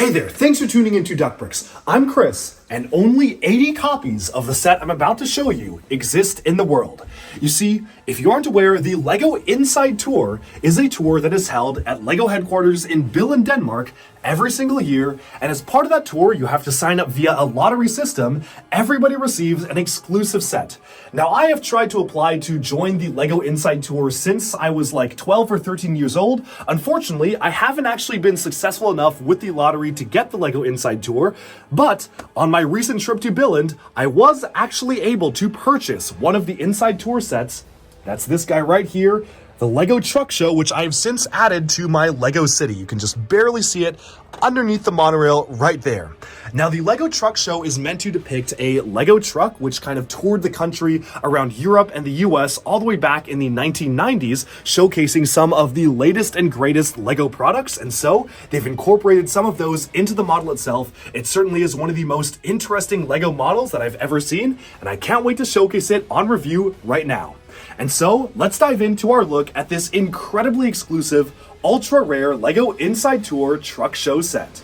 Hey there, thanks for tuning into Duckbricks. I'm Chris, and only 80 copies of the set I'm about to show you exist in the world. You see, if you aren't aware, the LEGO Inside Tour is a tour that is held at LEGO headquarters in Billund, Denmark every single year, and as part of that tour, you have to sign up via a lottery system. Everybody receives an exclusive set. Now, I have tried to apply to join the LEGO Inside Tour since I was like 12 or 13 years old. Unfortunately, I haven't actually been successful enough with the lottery to get the LEGO Inside Tour, but on my recent trip to Billund, I was actually able to purchase one of the Inside Tour sets. That's this guy right here, the LEGO Truck Show, which I have since added to my LEGO City. You can just barely see it underneath the monorail right there. Now, the LEGO Truck Show is meant to depict a LEGO truck which kind of toured the country around Europe and the US all the way back in the 1990s, showcasing some of the latest and greatest LEGO products, and so they've incorporated some of those into the model itself. It certainly is one of the most interesting LEGO models that I've ever seen, and I can't wait to showcase it on review right now. And so, let's dive into our look at this incredibly exclusive, ultra rare LEGO Inside Tour Truck Show set.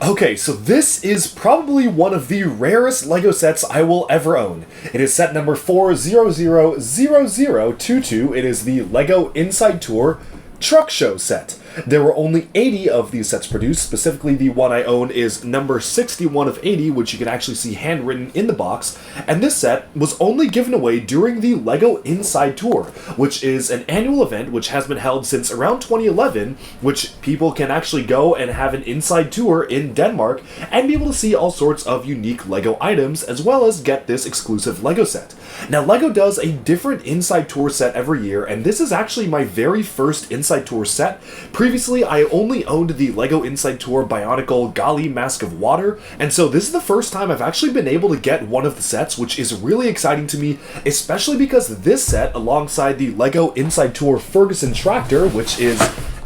Okay, so this is probably one of the rarest LEGO sets I will ever own. It is set number 4000022. It is the LEGO Inside Tour Truck Show set. There were only 80 of these sets produced. Specifically, the one I own is number 61 of 80, which you can actually see handwritten in the box. And this set was only given away during the LEGO Inside Tour, which is an annual event which has been held since around 2011, which people can actually go and have an inside tour in Denmark and be able to see all sorts of unique LEGO items, as well as get this exclusive LEGO set. Now, LEGO does a different Inside Tour set every year, and this is actually my very first Inside Tour set. Previously, I only owned the LEGO Inside Tour Bionicle Gali Mask of Water, and so this is the first time I've actually been able to get one of the sets, which is really exciting to me, especially because this set, alongside the LEGO Inside Tour Ferguson Tractor, which is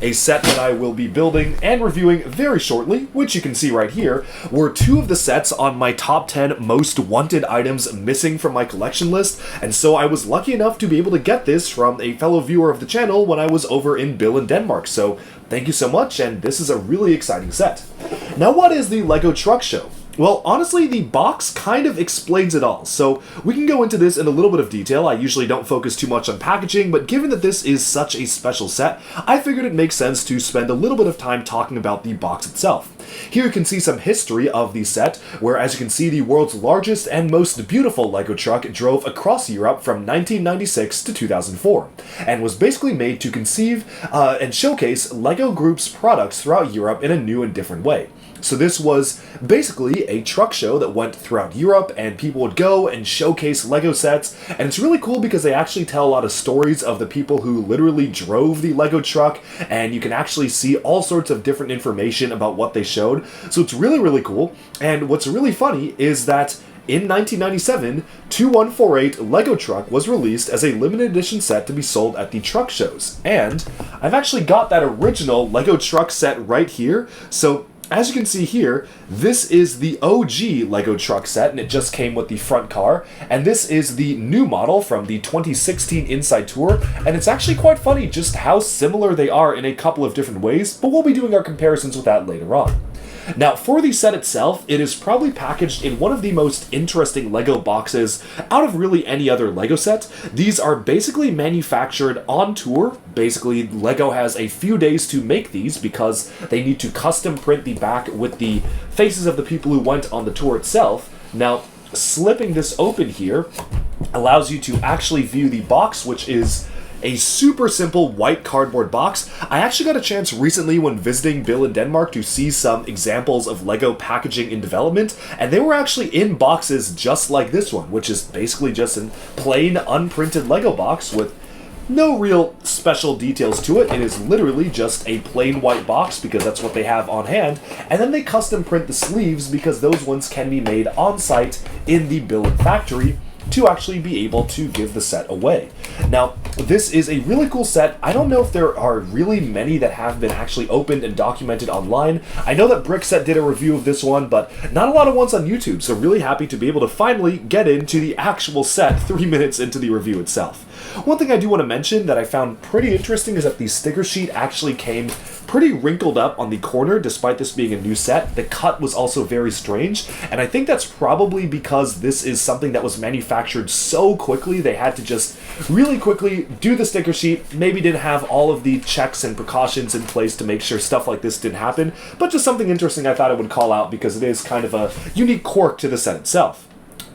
a set that I will be building and reviewing very shortly, which you can see right here, were two of the sets on my top 10 most wanted items missing from my collection list, and so I was lucky enough to be able to get this from a fellow viewer of the channel when I was over in Billund, Denmark, so thank you so much, and this is a really exciting set. Now, what is the LEGO Truck Show? Well, honestly, the box kind of explains it all, so we can go into this in a little bit of detail. I usually don't focus too much on packaging, but given that this is such a special set, I figured it makes sense to spend a little bit of time talking about the box itself. Here you can see some history of the set, where as you can see, the world's largest and most beautiful LEGO truck drove across Europe from 1996 to 2004, and was basically made to conceive and showcase LEGO Group's products throughout Europe in a new and different way. So this was basically a truck show that went throughout Europe, and people would go and showcase LEGO sets, and it's really cool because they actually tell a lot of stories of the people who literally drove the LEGO truck, and you can actually see all sorts of different information about what they showed, so it's really, really cool. And what's really funny is that in 1997, 2148 LEGO Truck was released as a limited edition set to be sold at the truck shows, and I've actually got that original LEGO Truck set right here, so as you can see here, this is the OG LEGO Truck set, and it just came with the front car, and this is the new model from the 2016 Inside Tour, and it's actually quite funny just how similar they are in a couple of different ways, but we'll be doing our comparisons with that later on. Now, for the set itself, it is probably packaged in one of the most interesting LEGO boxes out of really any other LEGO set. These are basically manufactured on tour. Basically, LEGO has a few days to make these because they need to custom print the back with the faces of the people who went on the tour itself. Now, slipping this open here allows you to actually view the box, which is a super simple white cardboard box. I actually got a chance recently when visiting Billund, Denmark, to see some examples of LEGO packaging in development, and they were actually in boxes just like this one, which is basically just a plain unprinted LEGO box with no real special details to it. It is literally just a plain white box because that's what they have on hand, and then they custom print the sleeves because those ones can be made on site in the Billund factory to actually be able to give the set away. Now, this is a really cool set. I don't know if there are really many that have been actually opened and documented online. I know that Brickset did a review of this one, but not a lot of ones on YouTube, so really happy to be able to finally get into the actual set 3 minutes into the review itself. One thing I do want to mention that I found pretty interesting is that the sticker sheet actually came pretty wrinkled up on the corner despite this being a new set. The cut was also very strange, and I think that's probably because this is something that was manufactured so quickly they had to just really quickly do the sticker sheet, maybe didn't have all of the checks and precautions in place to make sure stuff like this didn't happen, but just something interesting I thought I would call out because it is kind of a unique quirk to the set itself.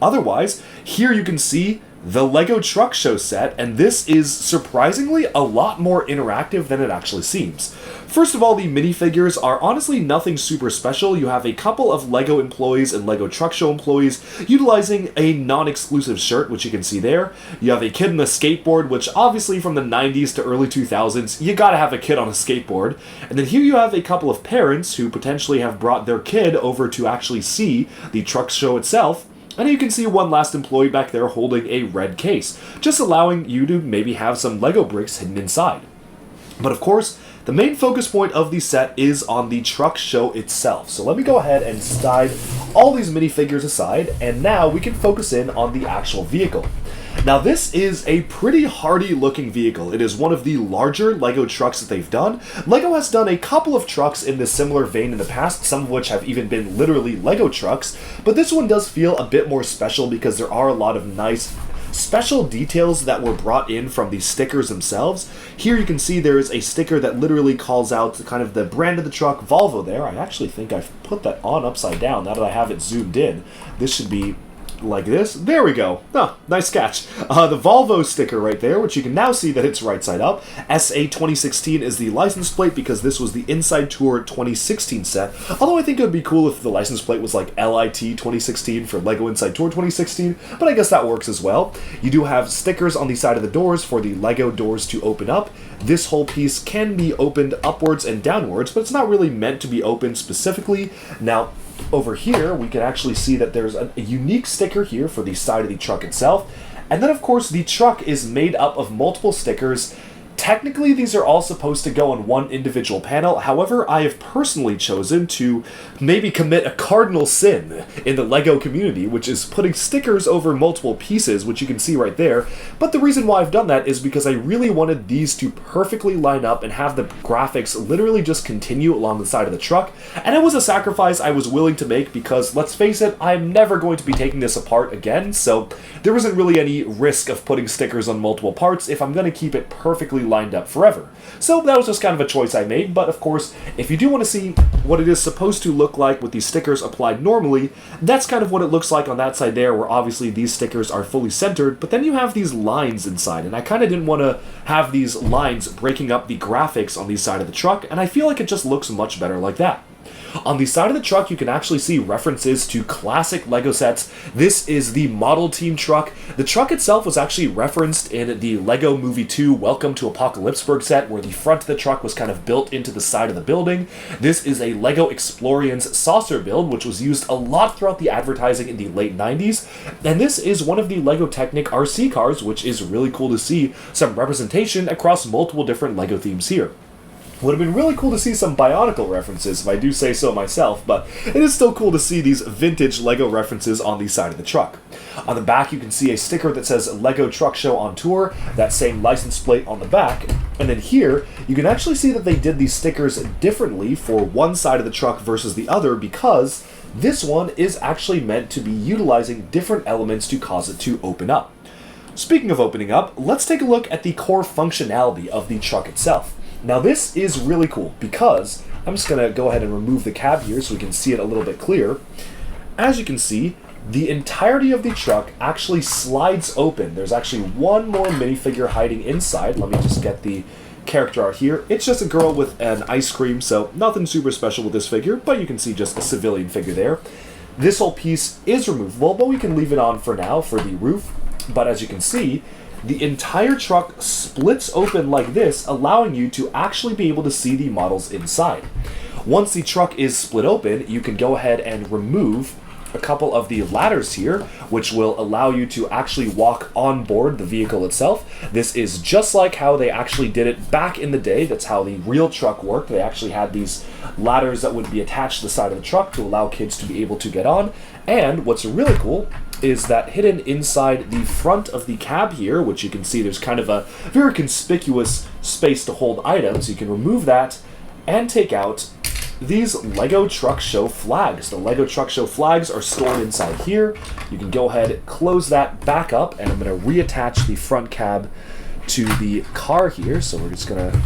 Otherwise, here you can see the LEGO Truck Show set, and this is surprisingly a lot more interactive than it actually seems. First of all, the minifigures are honestly nothing super special. You have a couple of LEGO employees and LEGO Truck Show employees utilizing a non-exclusive shirt, which you can see there. You have a kid on a skateboard, which obviously from the 90s to early 2000s, you gotta have a kid on a skateboard. And then here you have a couple of parents who potentially have brought their kid over to actually see the truck show itself. And you can see one last employee back there holding a red case, just allowing you to maybe have some LEGO bricks hidden inside. But of course, the main focus point of the set is on the truck show itself. So let me go ahead and slide all these minifigures aside, and now we can focus in on the actual vehicle. Now this is a pretty hardy looking vehicle. It is one of the larger LEGO trucks that they've done. LEGO has done a couple of trucks in this similar vein in the past, some of which have even been literally LEGO trucks, but this one does feel a bit more special because there are a lot of nice special details that were brought in from the stickers themselves. Here you can see there is a sticker that literally calls out kind of the brand of the truck, Volvo there. I actually think I've put that on upside down now that I have it zoomed in. This should be like this. There we go. Oh, nice catch. The Volvo sticker right there, which you can now see that it's right side up. SA 2016 is the license plate because this was the Inside Tour 2016 set. Although I think it would be cool if the license plate was like LIT 2016 for LEGO Inside Tour 2016, but I guess that works as well. You do have stickers on the side of the doors for the LEGO doors to open up. This whole piece can be opened upwards and downwards, but it's not really meant to be opened specifically. Now, over here, we can actually see that there's a unique sticker here for the side of the truck itself. And then, of course, the truck is made up of multiple stickers. Technically, these are all supposed to go on one individual panel. However, I have personally chosen to maybe commit a cardinal sin in the LEGO community, which is putting stickers over multiple pieces, which you can see right there. But the reason why I've done that is because I really wanted these to perfectly line up and have the graphics literally just continue along the side of the truck. And it was a sacrifice I was willing to make because, let's face it, I'm never going to be taking this apart again, so there isn't really any risk of putting stickers on multiple parts if I'm going to keep it perfectly lined up forever. So that was just kind of a choice I made, but of course, if you do want to see what it is supposed to look like with these stickers applied normally, that's kind of what it looks like on that side there, where obviously these stickers are fully centered, but then you have these lines inside, and I kind of didn't want to have these lines breaking up the graphics on the side of the truck, and I feel like it just looks much better like that. On the side of the truck, you can actually see references to classic LEGO sets. This is the Model Team truck. The truck itself was actually referenced in the LEGO Movie 2 Welcome to Apocalypseburg set, where the front of the truck was kind of built into the side of the building. This is a LEGO Explorians saucer build, which was used a lot throughout the advertising in the late 90s. And this is one of the LEGO Technic RC cars, which is really cool to see some representation across multiple different LEGO themes here. Would have been really cool to see some Bionicle references, if I do say so myself, but it is still cool to see these vintage LEGO references on the side of the truck. On the back, you can see a sticker that says LEGO Truck Show on Tour, that same license plate on the back. And then here, you can actually see that they did these stickers differently for one side of the truck versus the other because this one is actually meant to be utilizing different elements to cause it to open up. Speaking of opening up, let's take a look at the core functionality of the truck itself. Now this is really cool because, I'm just going to go ahead and remove the cab here so we can see it a little bit clearer. As you can see, the entirety of the truck actually slides open. There's actually one more minifigure hiding inside. Let me just get the character art here. It's just a girl with an ice cream, so nothing super special with this figure, but you can see just a civilian figure there. This whole piece is removable, but we can leave it on for now for the roof. But as you can see, the entire truck splits open like this, allowing you to actually be able to see the models inside. Once the truck is split open, you can go ahead and remove a couple of the ladders here, which will allow you to actually walk on board the vehicle itself. This is just like how they actually did it back in the day. That's how the real truck worked. They actually had these ladders that would be attached to the side of the truck to allow kids to be able to get on. And what's really cool is that hidden inside the front of the cab here, which you can see there's kind of a very conspicuous space to hold items. You can remove that, and take out these LEGO Truck Show flags. The LEGO Truck Show flags are stored inside here. You can go ahead, close that back up, and I'm going to reattach the front cab to the car here. So we're just going to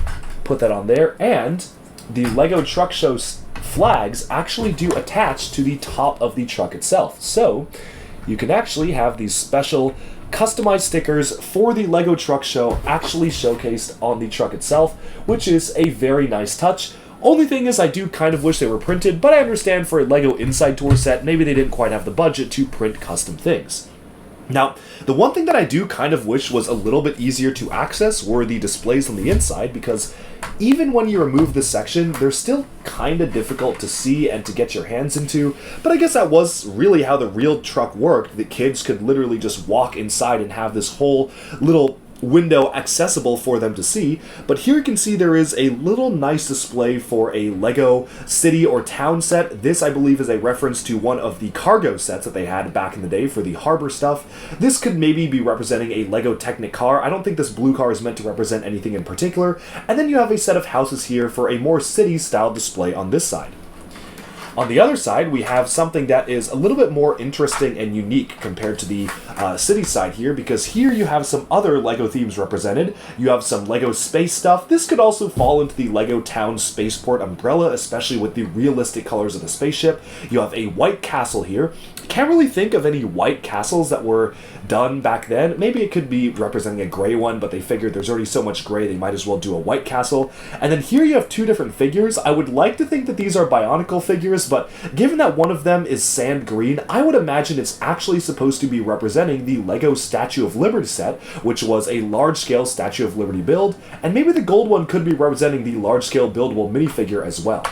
put that on there. And the LEGO Truck Show flags actually do attach to the top of the truck itself. So you can actually have these special customized stickers for the LEGO Truck Show actually showcased on the truck itself, which is a very nice touch. Only thing is, I do kind of wish they were printed, but I understand for a LEGO Inside Tour set, maybe they didn't quite have the budget to print custom things. Now, the one thing that I do kind of wish was a little bit easier to access were the displays on the inside, because even when you remove this section, they're still kind of difficult to see and to get your hands into, but I guess that was really how the real truck worked, that kids could literally just walk inside and have this whole little window accessible for them to see. But here you can see there is a little nice display for a LEGO city or town set. This, I believe, is a reference to one of the cargo sets that they had back in the day for the harbor stuff. This could maybe be representing a LEGO Technic car. I don't think this blue car is meant to represent anything in particular. And then you have a set of houses here for a more city-style display on this side. On the other side, we have something that is a little bit more interesting and unique compared to the city side here, because here you have some other LEGO themes represented. You have some LEGO space stuff. This could also fall into the LEGO Town Spaceport umbrella, especially with the realistic colors of the spaceship. You have a white castle here. Can't really think of any white castles that were done back then. Maybe it could be representing a gray one, but they figured there's already so much gray, they might as well do a white castle. And then here you have two different figures. I would like to think that these are Bionicle figures, but given that one of them is sand green, I would imagine it's actually supposed to be representing the LEGO Statue of Liberty set, which was a large-scale Statue of Liberty build, and maybe the gold one could be representing the large-scale buildable minifigure as well.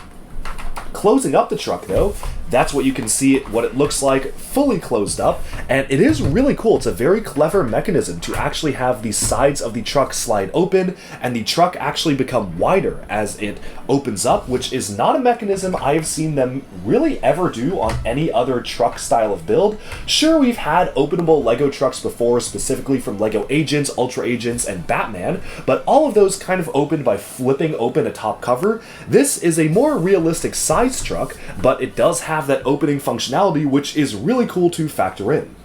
Closing up the truck, though, that's what you can see what it looks like fully closed up, and it is really cool. It's a very clever mechanism to actually have the sides of the truck slide open and the truck actually become wider as it opens up, which is not a mechanism I have seen them really ever do on any other truck style of build. Sure, we've had openable LEGO trucks before, specifically from LEGO Agents, Ultra Agents, and Batman, but all of those kind of opened by flipping open a top cover. This is a more realistic size truck, but it does have that opening functionality, which is really cool to factor in.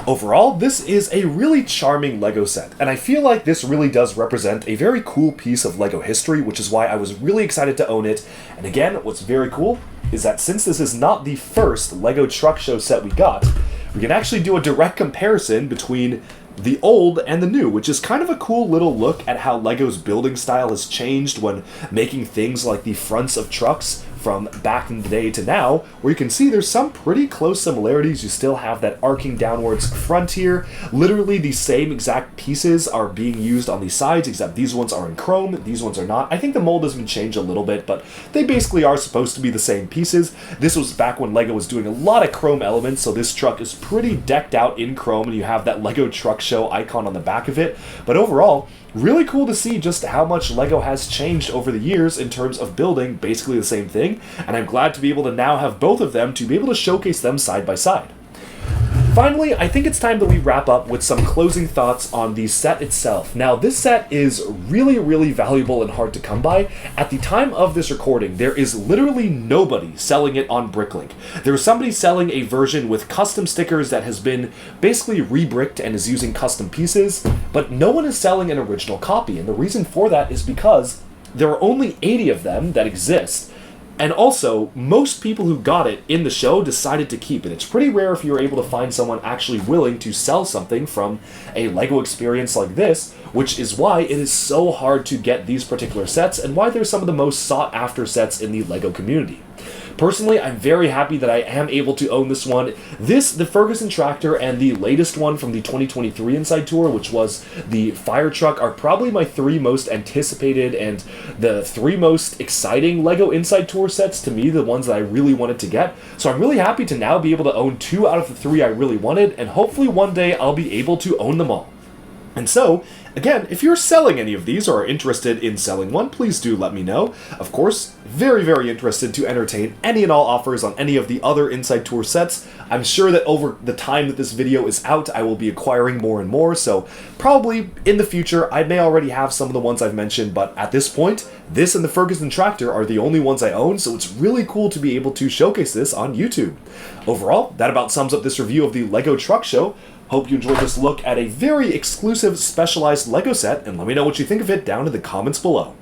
Overall, this is a really charming LEGO set, and I feel like this really does represent a very cool piece of LEGO history, which is why I was really excited to own it. And again, what's very cool is that since this is not the first LEGO Truck Show set we got, we can actually do a direct comparison between the old and the new, which is kind of a cool little look at how LEGO's building style has changed when making things like the fronts of trucks from back in the day to now, where you can see there's some pretty close similarities. You still have that arcing downwards front here. Literally the same exact pieces are being used on the sides, except these ones are in chrome, these ones are not. I think the mold has been changed a little bit, but they basically are supposed to be the same pieces. This was back when LEGO was doing a lot of chrome elements, so this truck is pretty decked out in chrome, and you have that LEGO Truck Show icon on the back of it. But overall, really cool to see just how much LEGO has changed over the years in terms of building basically the same thing, and I'm glad to be able to now have both of them to be able to showcase them side by side. Finally, I think it's time that we wrap up with some closing thoughts on the set itself. Now, this set is really, really valuable and hard to come by. At the time of this recording, there is literally nobody selling it on Bricklink. There is somebody selling a version with custom stickers that has been basically re-bricked and is using custom pieces, but no one is selling an original copy, and the reason for that is because there are only 80 of them that exist. And also, most people who got it in the show decided to keep it. It's pretty rare if you're able to find someone actually willing to sell something from a LEGO experience like this, which is why it is so hard to get these particular sets and why they're some of the most sought after sets in the LEGO community. Personally, I'm very happy that I am able to own this one. This, the Ferguson Tractor, and the latest one from the 2023 Inside Tour, which was the Fire Truck, are probably my three most anticipated and the three most exciting LEGO Inside Tour sets to me, the ones that I really wanted to get. So I'm really happy to now be able to own two out of the three I really wanted, and hopefully one day I'll be able to own them all. And so, Again, if you're selling any of these or are interested in selling one, please do let me know. Of course, very, very interested to entertain any and all offers on any of the other Inside Tour sets. I'm sure that over the time that this video is out, I will be acquiring more and more, so probably in the future, I may already have some of the ones I've mentioned, but at this point, this and the Ferguson Tractor are the only ones I own, so it's really cool to be able to showcase this on YouTube. Overall, that about sums up this review of the LEGO Truck Show. Hope you enjoyed this look at a very exclusive, specialized LEGO set, and let me know what you think of it down in the comments below.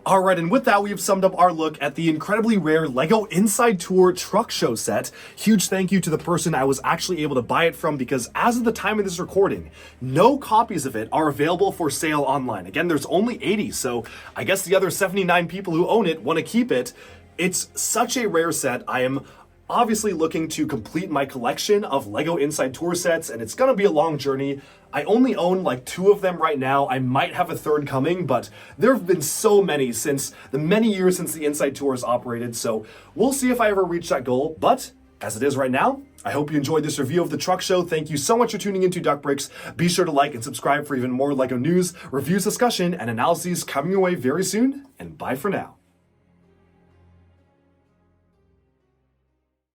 Alright, and with that, we have summed up our look at the incredibly rare LEGO Inside Tour Truck Show set. Huge thank you to the person I was actually able to buy it from, because as of the time of this recording, no copies of it are available for sale online. Again, there's only 80, so I guess the other 79 people who own it want to keep it. It's such a rare set. I am obviously looking to complete my collection of LEGO Inside Tour sets, and it's gonna be a long journey. I only own like 2 of them right now. I might have a 3rd coming, but there have been so many since the many years since the Inside Tour has operated, so we'll see if I ever reach that goal. But as it is right now, I hope you enjoyed this review of the Truck Show. Thank you so much for tuning into Duck Bricks. Be sure to like and subscribe for even more LEGO news, reviews, discussion, and analyses coming your way very soon, and bye for now.